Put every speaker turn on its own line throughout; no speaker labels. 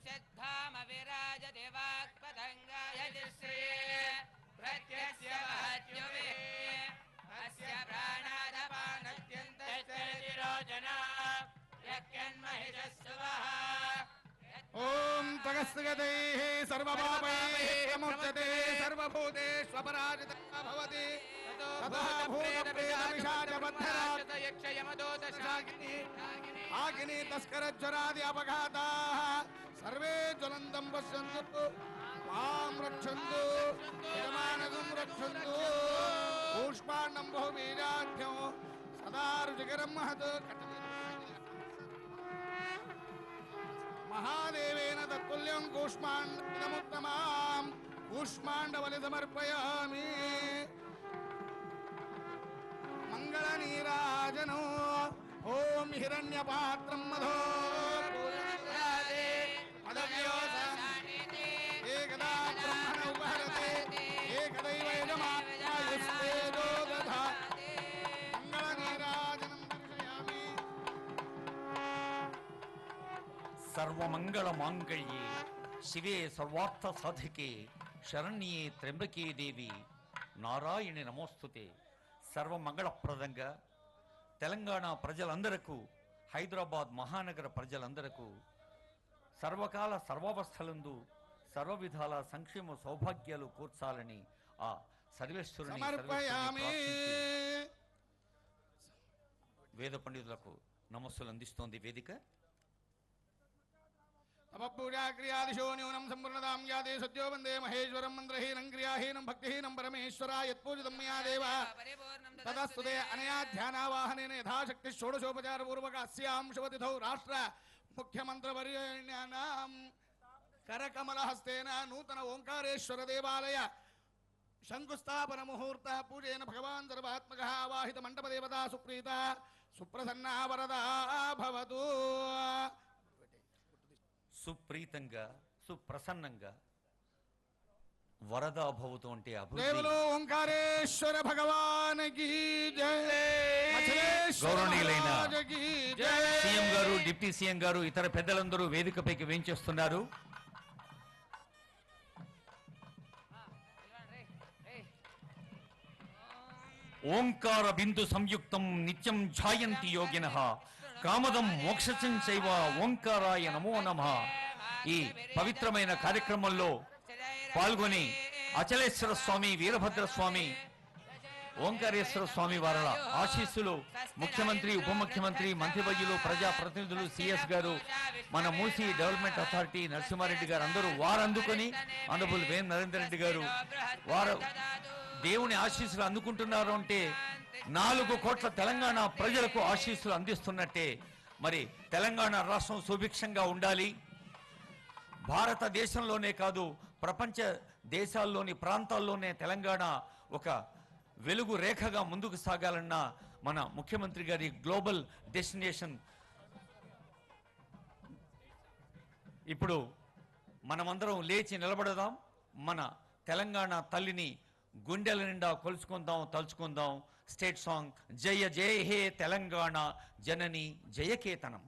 सिद्धाम विराजते वाक्पतङ्गायतिश्री प्रत्यस्य महत्युमे अस्य प्राणादपानत्यन्तश्चरिरोजना यज्ञन्महिषस्सुवः
ओम तगस्गदैः सर्वपापैः मुच्यते सर्वभूतेष्वपराजितः भवति ततः भूतप्रेतपिशाचबद्धरात् यक्षयमदोदशाग्नि आग्नि तस्करज्वरादि अपघाताः सर्वे ज्वलन्तं पश्यन्तु मां रक्षन्तु यजमानगं रक्षन्तु पुष्पाण्डं बहुबीजाढ्यं सदा रुचिकरं महत् महादेवेन तत्तुल्यं कूष्माण्डमुत्तमां कूष्माण्डबलि समर्पयामि मंगलनीराजनो ओम हिरण्यपात्रं मधो एकदा ब्रह्मण उपहरते एकदैव यजमानस्तेजो दधाति मंगलनीराजनं दर्शयामि
सर्वमंगल मांगल्ये शिवे सर्वार्थ साधिके शरण्ये त्र्यंबके देवी नारायणी नमोस्तुते సర్వమంగళప్రదంగా తెలంగాణ ప్రజలందరకు హైదరాబాద్ మహానగర ప్రజలందరకు సర్వకాల సర్వావస్థలందు సర్వ విధాల సంక్షేమ సౌభాగ్యాలు కూర్చాలని ఆ సర్వేశ్వరుని వేద పండితులకు నమస్సులు అందిస్తోంది వేదిక.
तपपूजा क्रियादिशो न्यूनं संपूर्णतां याते सद्यो वन्दे महेश्वरं मन्त्रहीनं क्रियाहीनं भक्तिहीनं परमेश्वरा यत्पूजितं मया देव ततस्तुते अनया ध्यानावाहनेन यथाशक्ति षोडशोपचारपूर्वक अस्यां शुभतिथौ राष्ट्र मुख्यमन्त्रिवर्याणां करकमलहस्तेन नूतन ओंकारेश्वर देवालय शंकुस्थापन मुहूर्त पूजेन भगवान् सर्वात्मकः आवाहित मण्डपदेवता सुप्रीता सुप्रसन्ना वरदा भवतु.
సుప్రీతంగా సుప్రసన్నంగా వరదా భవతు అంటే
అభివృద్ధి. ఓంకారేశ్వర భగవాన్ కీ జై.
గౌరవనీయులైన సీఎం గారు డిప్యూటీ సీఎం గారు ఇతర పెద్దలందరూ వేదికపైకి వేంచేస్తున్నారు. ఓంకార బిందు సంయుక్తం నిత్యం ఝాయంతి యోగినః కామదం మోక్షం చైవ ఓంకారాయ నమో నమః. ఈ పవిత్రమైన కార్యక్రమంలో పాల్గొని అచలేశ్వర స్వామి వీరభద్ర స్వామి ఓంకారేశ్వర స్వామి వారి ఆశీస్సులు ముఖ్యమంత్రి ఉప ముఖ్యమంత్రి మంత్రివర్యులు ప్రజాప్రతినిధులు సిఎస్ గారు మన మూసీ డెవలప్మెంట్ అథారిటీ నరసింహారెడ్డి గారు అందరూ వారు అందుకొని ఆనరబుల్ వేం నరేందర్ రెడ్డి గారు వారు దేవుని ఆశీస్సులు అందుకుంటున్నారు అంటే 4 కోట్ల తెలంగాణ ప్రజలకు ఆశీస్సులు అందిస్తున్నట్టే. మరి తెలంగాణ రాష్ట్రం సుభిక్షంగా ఉండాలి. భారతదేశంలోనే కాదు ప్రపంచ దేశాల్లోని ప్రాంతాల్లోనే తెలంగాణ ఒక వెలుగు రేఖగా ముందుకు సాగాలన్న మన ముఖ్యమంత్రి గారి గ్లోబల్ డెస్టినేషన్. ఇప్పుడు మనమందరం లేచి నిలబడదాం, మన తెలంగాణ తల్లిని గుండెల నిండా కొలుచుకుందాం, తలుచుకుందాం. స్టేట్ సాంగ్ జయ జయ హే తెలంగాణ జనని జయకేతనం.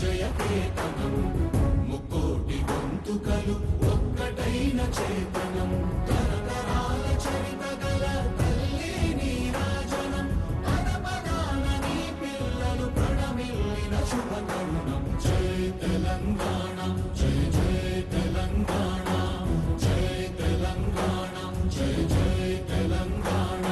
జయకేతనం ముక్కోటి గొంతుకలు ఒక్కటైన చేతనం తరతరాల చరిత గల తల్లి నీరాజనం పదపదాన నీ పిల్లలు ప్రణమిల్లిన శుభతరుణం. జయ తెలంగాణ జయ జయ తెలంగాణ జయ తెలంగాణ జయ జయ తెలంగాణ.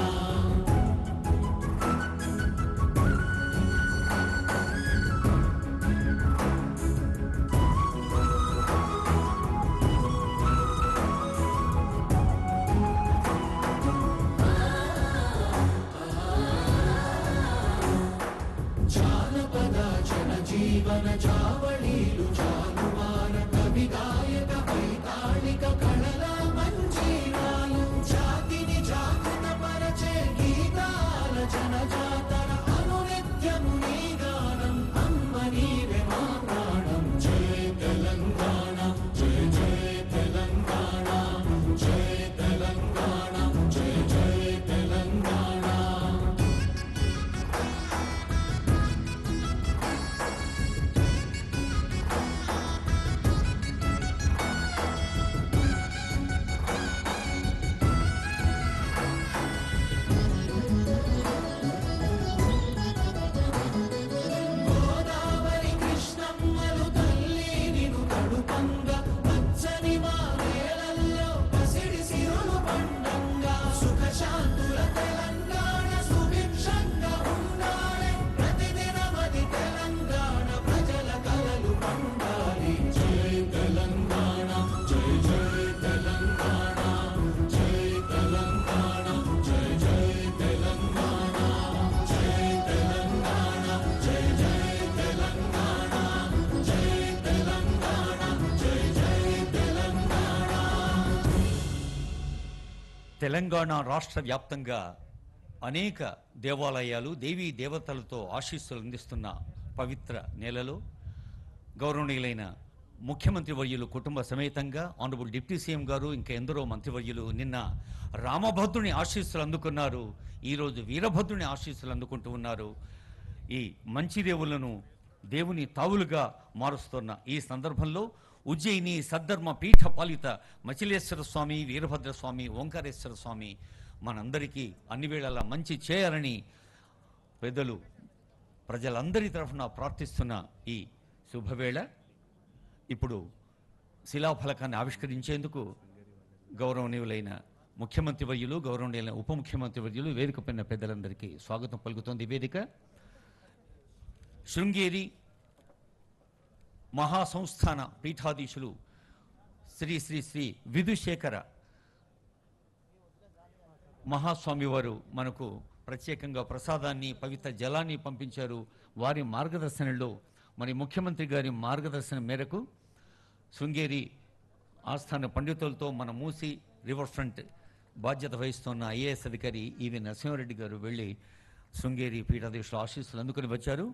జీవన చావళీలు జానువార కవి గాయక వైతాళిక కళల మంజీరాలు
తెలంగాణ రాష్ట్ర వ్యాప్తంగా అనేక దేవాలయాలు దేవీ దేవతలతో ఆశీస్సులు అందిస్తున్న పవిత్ర నేలలో గౌరవనీయులైన ముఖ్యమంత్రి వర్యులు కుటుంబ సమేతంగా ఆనరబుల్ డిప్యూటీ సీఎం గారు ఇంకా ఎందరో మంత్రివర్యులు నిన్న రామభద్రుని ఆశీస్సులు అందుకున్నారు. ఈరోజు వీరభద్రుని ఆశీస్సులు అందుకుంటూ ఉన్నారు. ఈ మంచి దేవులను దేవుని తావులుగా మారుస్తున్న ఈ సందర్భంలో ఉజ్జయిని సద్ధర్మ పీఠ పాలిత మచిలేశ్వర స్వామి, వీరభద్ర స్వామి, ఓంకారేశ్వర స్వామి మనందరికీ అన్ని వేళలా మంచి చేయాలని పెద్దలు ప్రజలందరి తరఫున ప్రార్థిస్తున్న ఈ శుభవేళ ఇప్పుడు శిలాఫలకాన్ని ఆవిష్కరించేందుకు గౌరవనీయులైన ముఖ్యమంత్రి వర్యులు, గౌరవనీయులైన ఉప ముఖ్యమంత్రి వర్యులు వేదికపైన పెద్దలందరికీ స్వాగతం పలుకుతోంది. వేదిక శృంగేరి మహాసంస్థాన పీఠాధీశులు శ్రీ శ్రీ శ్రీ విధుశేఖర మహాస్వామి వారు మనకు ప్రత్యేకంగా ప్రసాదాన్ని, పవిత్ర జలాన్ని పంపించారు. వారి మార్గదర్శనంలో మరి ముఖ్యమంత్రి గారి మార్గదర్శనం మేరకు శృంగేరి ఆస్థాన పండితులతో మన మూసి రివర్ ఫ్రంట్ బాధ్యత వహిస్తున్న ఐఏఎస్ అధికారి ఈవి నరసింహారెడ్డి గారు వెళ్ళి శృంగేరి పీఠాధీశుల ఆశీస్సులు అందుకుని వచ్చారు.